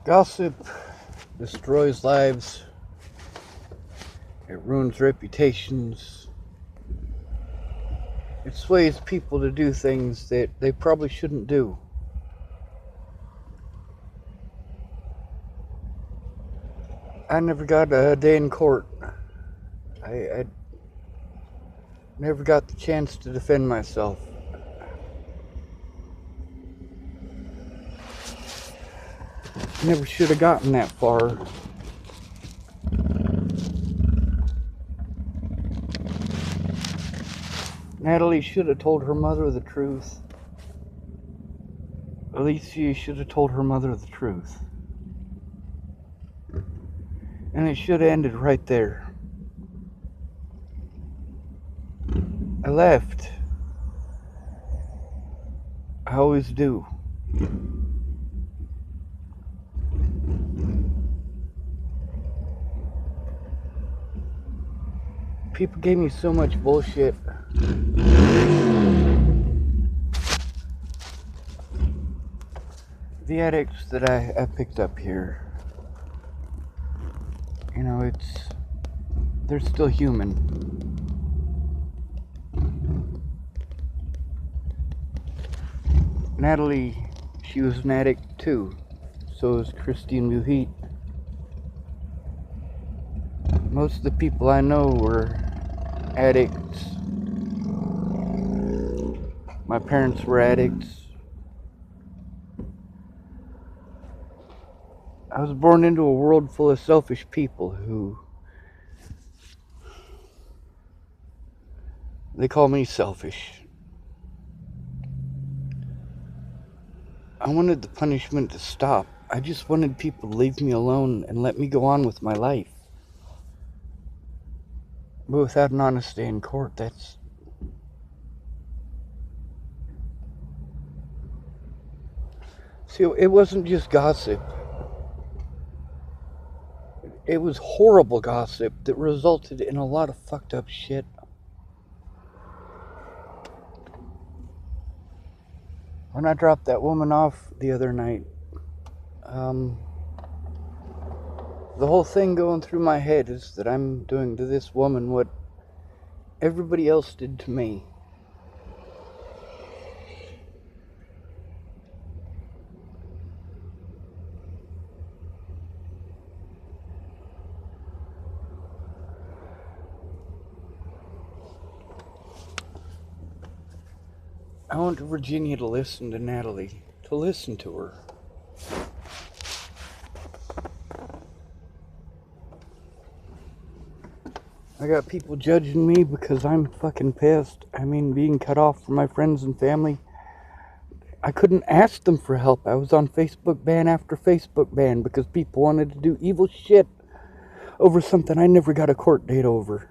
Gossip destroys lives, it ruins reputations, it sways people to do things that they probably shouldn't do. I never got a day in court. I never got the chance to defend myself. Never should have gotten that far. Natalie should have told her mother the truth. Alicia should have told her mother the truth. And it should have ended right there. I left. I always do. People gave me so much bullshit. The addicts that I picked up here, you know, they're still human. Natalie, she was an addict too. So is Christine Muhit. Most of the people I know were addicts. My parents were addicts. I was born into a world full of selfish people who, they call me selfish. I wanted the punishment to stop. I just wanted people to leave me alone and let me go on with my life. But without an honest day in court, that's... See, it wasn't just gossip. It was horrible gossip that resulted in a lot of fucked up shit. When I dropped that woman off the other night, the whole thing going through my head is that I'm doing to this woman what everybody else did to me. I want Virginia to listen to Natalie, to listen to her. I got people judging me because I'm fucking pissed. I mean, being cut off from my friends and family. I couldn't ask them for help. I was on Facebook ban after Facebook ban because people wanted to do evil shit over something I never got a court date over.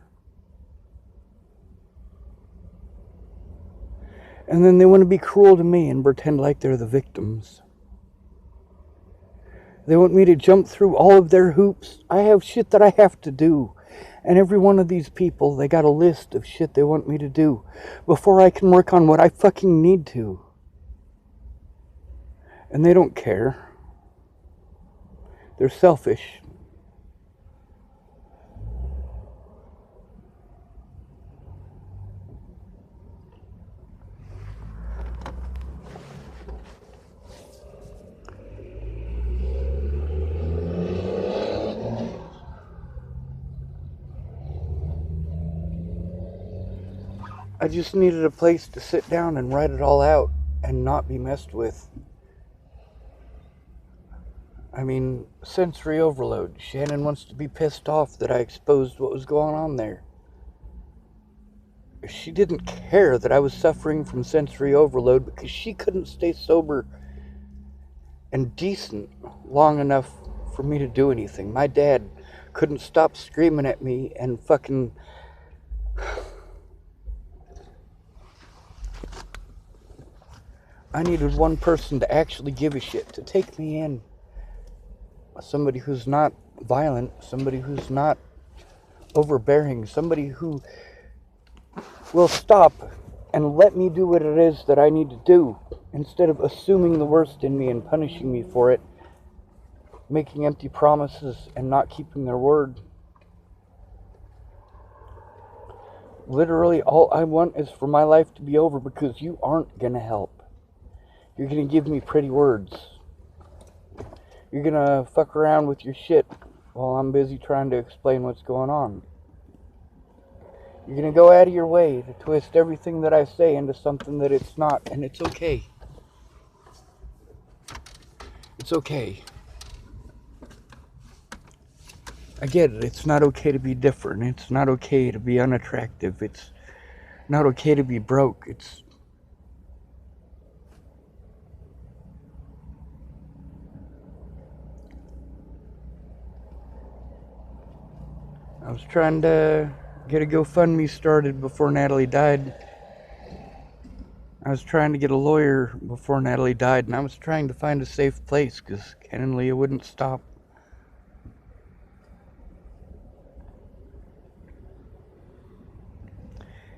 And then they want to be cruel to me and pretend like they're the victims. They want me to jump through all of their hoops. I have shit that I have to do. And every one of these people, they got a list of shit they want me to do before I can work on what I fucking need to. And they don't care. They're selfish. I just needed a place to sit down and write it all out and not be messed with. I mean, sensory overload. Shannon wants to be pissed off that I exposed what was going on there. She didn't care that I was suffering from sensory overload because she couldn't stay sober and decent long enough for me to do anything. My dad couldn't stop screaming at me and fucking... I needed one person to actually give a shit, to take me in. Somebody who's not violent, somebody who's not overbearing, somebody who will stop and let me do what it is that I need to do, instead of assuming the worst in me and punishing me for it making empty promises and not keeping their word. Literally, all I want is for my life to be over because you aren't going to help. You're going to give me pretty words. You're going to fuck around with your shit while I'm busy trying to explain what's going on. You're going to go out of your way to twist everything that I say into something that it's not, and it's okay. It's okay. I get it. It's not okay to be different. It's not okay to be unattractive. It's not okay to be broke. I was trying to get a GoFundMe started before Natalie died. I was trying to get a lawyer before Natalie died, and I was trying to find a safe place because Ken and Leah wouldn't stop.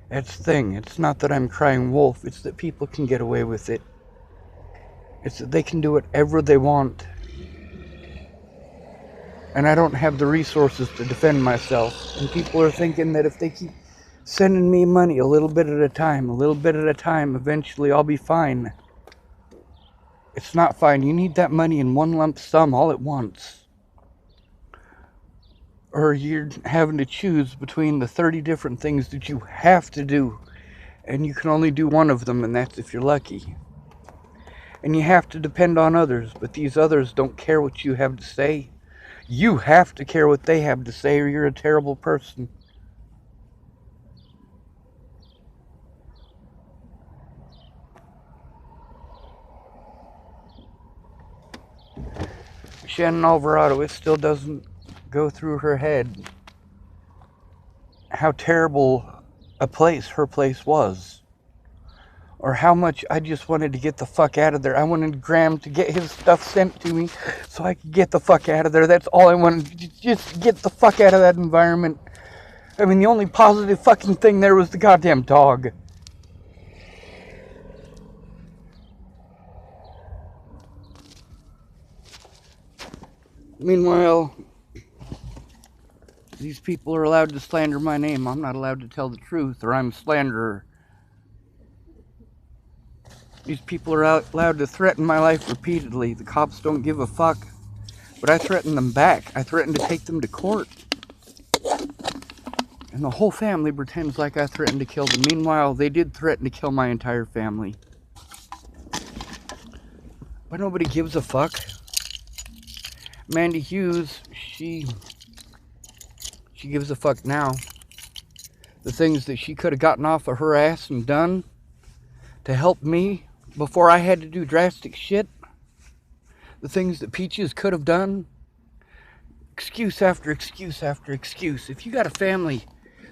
That's the thing. It's not that I'm crying wolf. It's that people can get away with it. It's that they can do whatever they want. And I don't have the resources to defend myself. And people are thinking that if they keep sending me money a little bit at a time, eventually I'll be fine. It's not fine. You need that money in one lump sum all at once. Or you're having to choose between the 30 different things that you have to do. And you can only do one of them, and that's if you're lucky. And you have to depend on others, but these others don't care what you have to say. You have to care what they have to say, or you're a terrible person. Shannon Alvarado, it still doesn't go through her head how terrible a place her place was. Or how much I just wanted to get the fuck out of there. I wanted Graham to get his stuff sent to me so I could get the fuck out of there. That's all I wanted, just get the fuck out of that environment. I mean, the only positive fucking thing there was the goddamn dog. Meanwhile, these people are allowed to slander my name. I'm not allowed to tell the truth, or I'm a slanderer. These people are allowed to threaten my life repeatedly. The cops don't give a fuck. But I threaten them back. I threaten to take them to court. And the whole family pretends like I threatened to kill them. Meanwhile, they did threaten to kill my entire family. But nobody gives a fuck. Mandy Hughes, she gives a fuck now. The things that she could have gotten off of her ass and done to help me before I had to do drastic shit. The things that Peaches could have done. Excuse after excuse after excuse. If you got a family,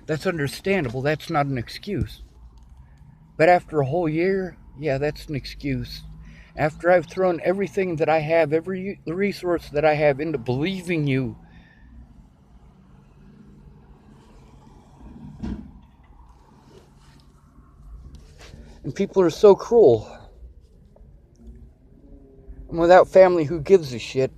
that's understandable. That's not an excuse. But after a whole year, yeah, that's an excuse. After I've thrown everything that I have, every resource that I have into believing you, and people are so cruel. And without family, who gives a shit?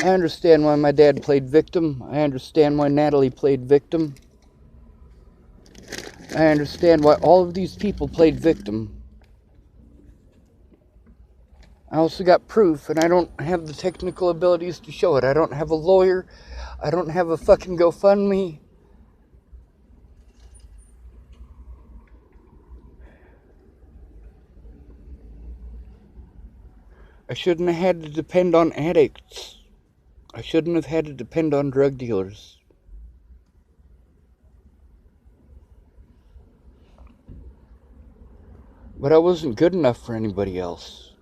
I understand why my dad played victim. I understand why Natalie played victim. I understand why all of these people played victim. I also got proof, and I don't have the technical abilities to show it. I don't have a lawyer. I don't have a fucking GoFundMe. I shouldn't have had to depend on addicts. I shouldn't have had to depend on drug dealers. But I wasn't good enough for anybody else.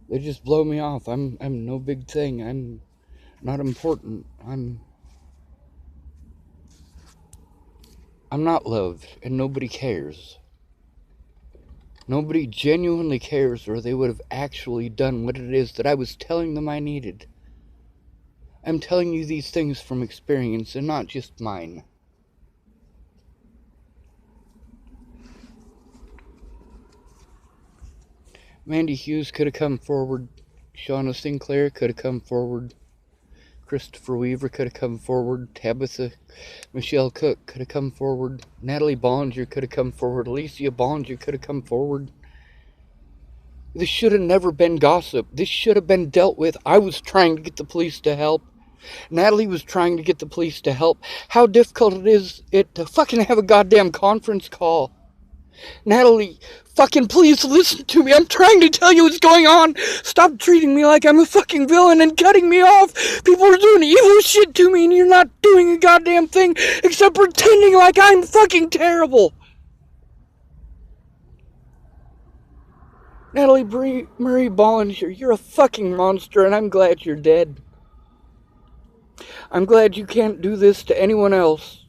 They just blow me off. I'm no big thing. I'm not important. I'm not loved, and nobody cares. Nobody genuinely cares, or they would have actually done what it is that I was telling them I needed. I'm telling you these things from experience, and not just mine. Mandy Hughes could have come forward. Shauna Sinclair could have come forward. Christopher Weaver could have come forward. Tabitha Michelle Cook could have come forward. Natalie Bollinger could have come forward. Alicia Bollinger could have come forward. This should have never been gossip. This should have been dealt with. I was trying to get the police to help. Natalie was trying to get the police to help. How difficult it is to fucking have a goddamn conference call. Natalie, fucking please listen to me. I'm trying to tell you what's going on. Stop treating me like I'm a fucking villain and cutting me off. People are doing evil shit to me and you're not doing a goddamn thing except pretending like I'm fucking terrible. Natalie Marie Bollinger, you're a fucking monster and I'm glad you're dead. I'm glad you can't do this to anyone else.